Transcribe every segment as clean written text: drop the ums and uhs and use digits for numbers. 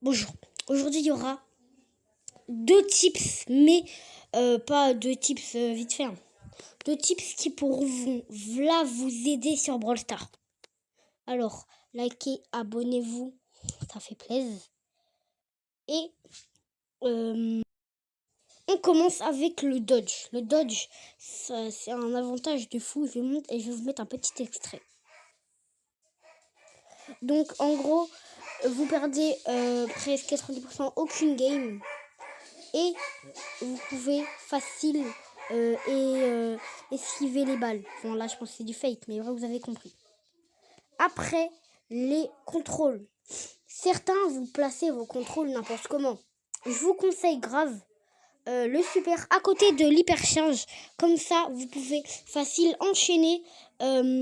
Bonjour. Aujourd'hui, il y aura deux tips, mais pas deux tips vite fait, hein. Deux tips qui pourront vous aider sur Brawl Stars. Alors, likez, abonnez-vous, ça fait plaisir. Et on commence avec le dodge. Le dodge, c'est un avantage de fou. Je vais vous mettre un petit extrait. Donc, en gros, vous perdez presque 90% aucune game. Et vous pouvez facile esquiver les balles. Bon, là, je pense que c'est du fake, mais vous avez compris. Après, les contrôles. Certains, vous placez vos contrôles n'importe comment. Je vous conseille grave le super à côté de l'hypercharge. Comme ça, vous pouvez facile enchaîner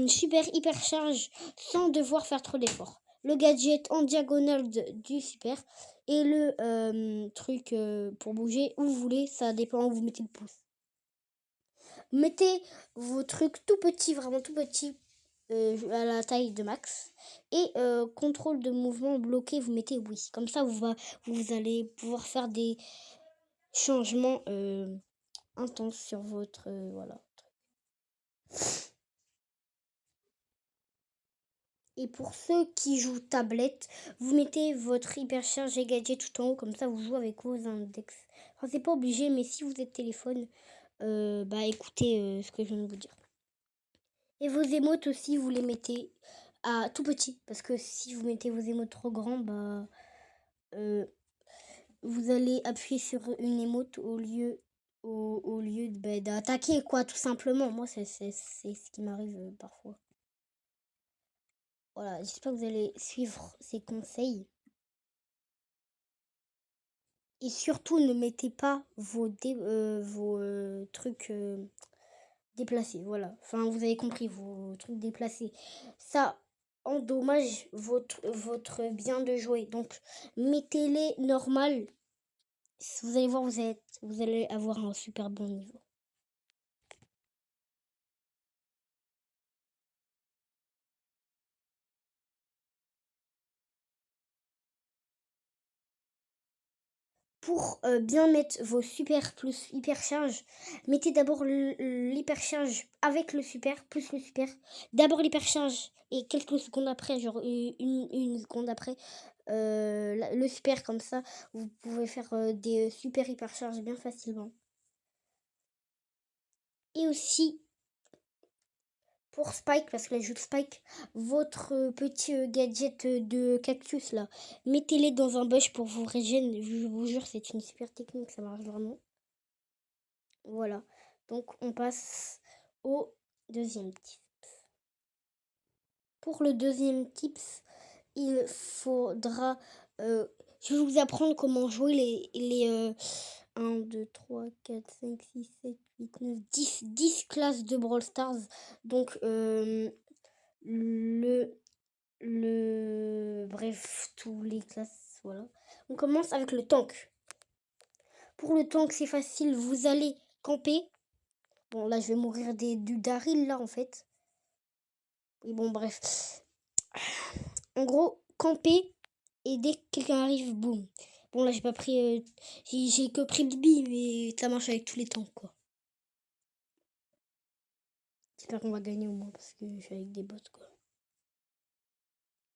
super hypercharge sans devoir faire trop d'efforts. Le gadget en diagonale du super et le truc pour bouger où vous voulez, ça dépend où vous mettez le pouce. Mettez vos trucs tout petits, vraiment tout petits, à la taille de max. Et contrôle de mouvement bloqué, vous mettez oui. Comme ça, vous allez pouvoir faire des changements intenses sur votre... voilà. Et pour ceux qui jouent tablette, vous mettez votre hypercharge et gadget tout en haut, comme ça vous jouez avec vos index. Enfin, c'est pas obligé, mais si vous êtes téléphone, écoutez ce que je viens de vous dire. Et vos émotes aussi, vous les mettez à tout petit, parce que si vous mettez vos émotes trop grands, vous allez appuyer sur une émote au lieu d'attaquer, quoi, tout simplement. Moi, c'est ce qui m'arrive parfois. Voilà, j'espère que vous allez suivre ces conseils. Et surtout, ne mettez pas vos trucs déplacés. Voilà. Enfin, vous avez compris, vos trucs déplacés. Ça endommage votre bien de jouer. Donc, mettez-les normal. Vous allez voir, vous allez avoir un super bon niveau. Pour bien mettre vos super plus hypercharge, mettez d'abord l'hypercharge avec le super, plus le super. D'abord l'hypercharge et quelques secondes après, genre une seconde après, le super comme ça. Vous pouvez faire des super hypercharges bien facilement. Et aussi pour Spike, parce que là je joue Spike, votre petit gadget de cactus là, mettez-les dans un bush pour vous régénérer. Je vous jure, c'est une super technique, ça marche vraiment. Voilà. Donc on passe au deuxième tip. Pour le deuxième tips, il faudra... je vais vous apprendre comment jouer les 1, 2, 3, 4, 5, 6, 7, 8, 9, 10 classes de Brawl Stars. Donc, bref, tous les classes, voilà. On commence avec le tank. Pour le tank, c'est facile, vous allez camper. Bon, là, je vais mourir du Daryl, là, en fait. Et bon, bref. En gros, camper, et dès que quelqu'un arrive, boum. Bon, là, j'ai pas pris... j'ai que pris Bibi, mais ça marche avec tous les tanks, quoi. J'espère qu'on va gagner au moins, parce que je suis avec des bots, quoi.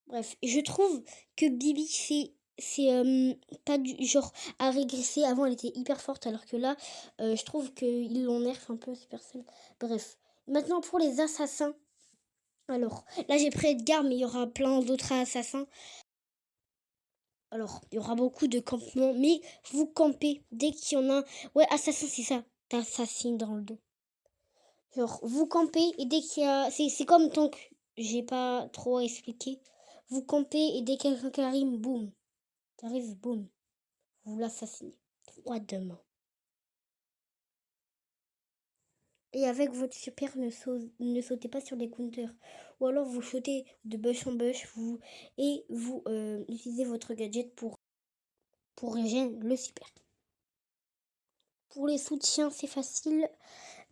Bref, je trouve que Bibi, c'est pas du genre à régresser. Avant, elle était hyper forte, alors que là, je trouve qu'ils l'ont nerf un peu, ces personnes. Bref. Maintenant, pour les assassins. Alors, là, j'ai pris Edgar, mais il y aura plein d'autres assassins. Alors, il y aura beaucoup de campements, mais vous campez dès qu'il y en a un. Ouais, assassin, c'est ça. T'assassines dans le dos. Genre, vous campez et dès qu'il y a... C'est comme tant que j'ai pas trop à expliquer. Vous campez et dès qu'il y a quelqu'un qui arrive, boum. T'arrives, boum. Vous l'assassinez. Froidement. Et avec votre super, ne sautez pas sur les counters. Ou alors vous sautez de bush en bush et vous utilisez votre gadget pour régénérer le super. Pour les soutiens, c'est facile.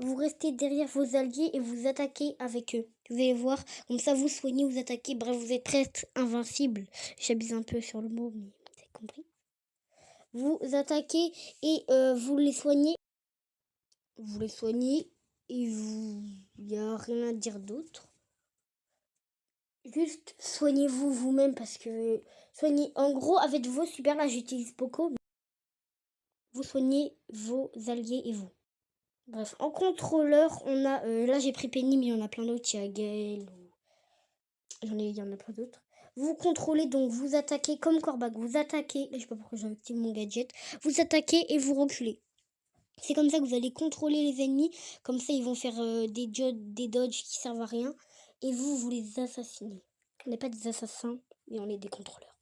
Vous restez derrière vos alliés et vous attaquez avec eux. Vous allez voir, comme ça vous soignez, vous attaquez. Bref, vous êtes presque invincible. J'abuse un peu sur le mot, mais avez compris. Vous attaquez et vous les soignez. Vous les soignez et il n'y a rien à dire d'autre. Juste soignez-vous vous-même parce que soignez. En gros, avec vos super, là j'utilise beaucoup. Vous soignez vos alliés et vous. Bref, en contrôleur, on a. Là j'ai pris Penny, mais il y en a plein d'autres. Il y a Gaël. Il y en a plein d'autres. Vous contrôlez donc, vous attaquez comme Corbac. Vous attaquez. Je sais pas pourquoi j'ai activé mon gadget. Vous attaquez et vous reculez. C'est comme ça que vous allez contrôler les ennemis. Comme ça, ils vont faire des dodges qui servent à rien. Et vous les assassinez. On n'est pas des assassins, mais on est des contrôleurs.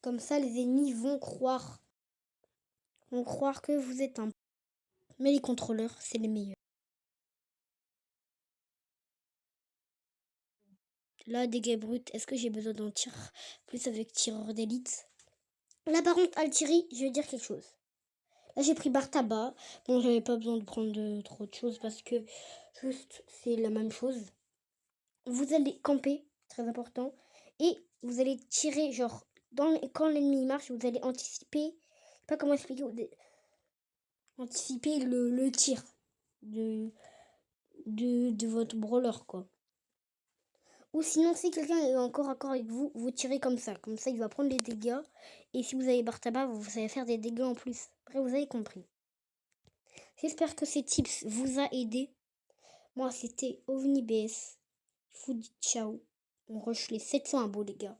Comme ça, les ennemis vont croire que vous êtes un... Mais les contrôleurs, c'est les meilleurs. Là, dégâts bruts, est-ce que j'ai besoin d'en tirer plus avec tireur d'élite? Là, par contre, Altieri, je vais dire quelque chose. Là, j'ai pris Bartaba. Bon, j'avais pas besoin de prendre trop de choses parce que juste, c'est la même chose. Vous allez camper, très important. Et vous allez tirer, genre, quand l'ennemi marche, vous allez anticiper. Je sais pas comment expliquer. Anticiper le tir de votre brawler, quoi. Ou sinon, si quelqu'un est encore accord avec vous, vous tirez comme ça. Comme ça, il va prendre les dégâts. Et si vous avez Bartaba, vous allez faire des dégâts en plus. Après, vous avez compris. J'espère que ces tips vous a aidé. Moi, c'était OVNI BS. Je vous dis ciao. On rush les 700 abos, les gars.